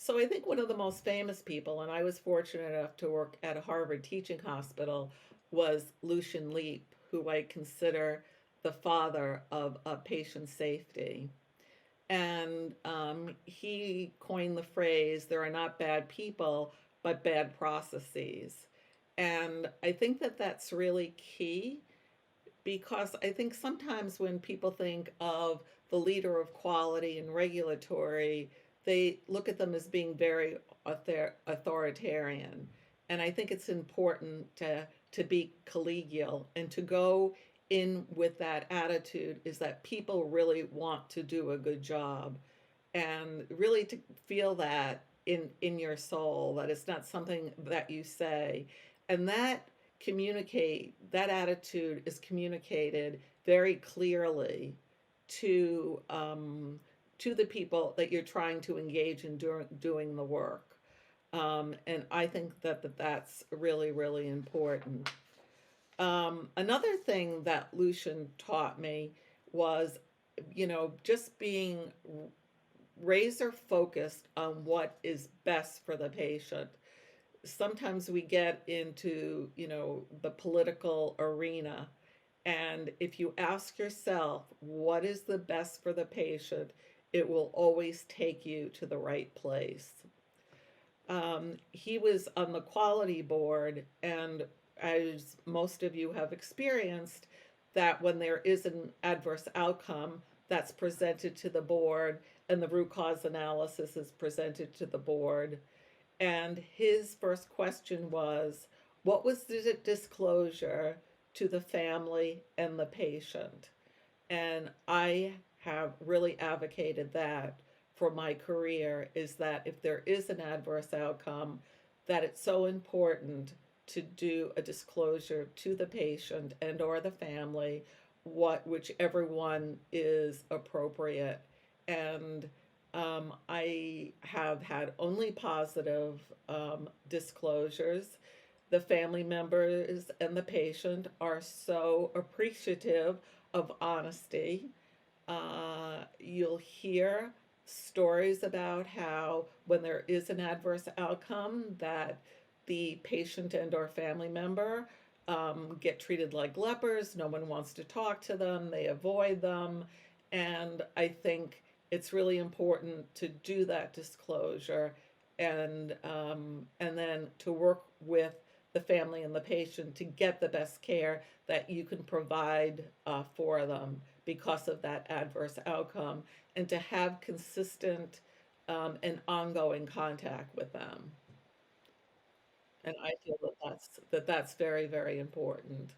So I think one of the most famous people, and I was fortunate enough to work at a Harvard teaching hospital, was Lucian Leap, who I consider the father of patient safety. And he coined the phrase, there are not bad people, but bad processes. And I think that that's really key because I think sometimes when people think of the leader of quality and regulatory, they look at them as being very authoritarian. And I think it's important to be collegial and to go in with that attitude is that people really want to do a good job and really to feel that in your soul that it's not something that you say and that attitude is communicated very clearly to to the people that you're trying to engage in doing the work, and I think that's really really important. Another thing that Lucian taught me was, just being razor focused on what is best for the patient. Sometimes we get into, the political arena, and if you ask yourself what is the best for the patient, it will always take you to the right place. He was on the quality board, and as most of you have experienced, that when there is an adverse outcome that's presented to the board and the root cause analysis is presented to the board. And his first question was, what was the disclosure to the family and the patient? And I have really advocated that for my career, is that if there is an adverse outcome, that it's so important to do a disclosure to the patient and or the family, whichever one is appropriate. And I have had only positive disclosures. The family members and the patient are so appreciative of honesty. You'll hear stories about how when there is an adverse outcome that the patient and or family member get treated like lepers. No one wants to talk to them. They avoid them. And I think it's really important to do that disclosure and then to work with the family and the patient to get the best care that you can provide for them because of that adverse outcome, and to have consistent and ongoing contact with them. And I feel that that's very very important.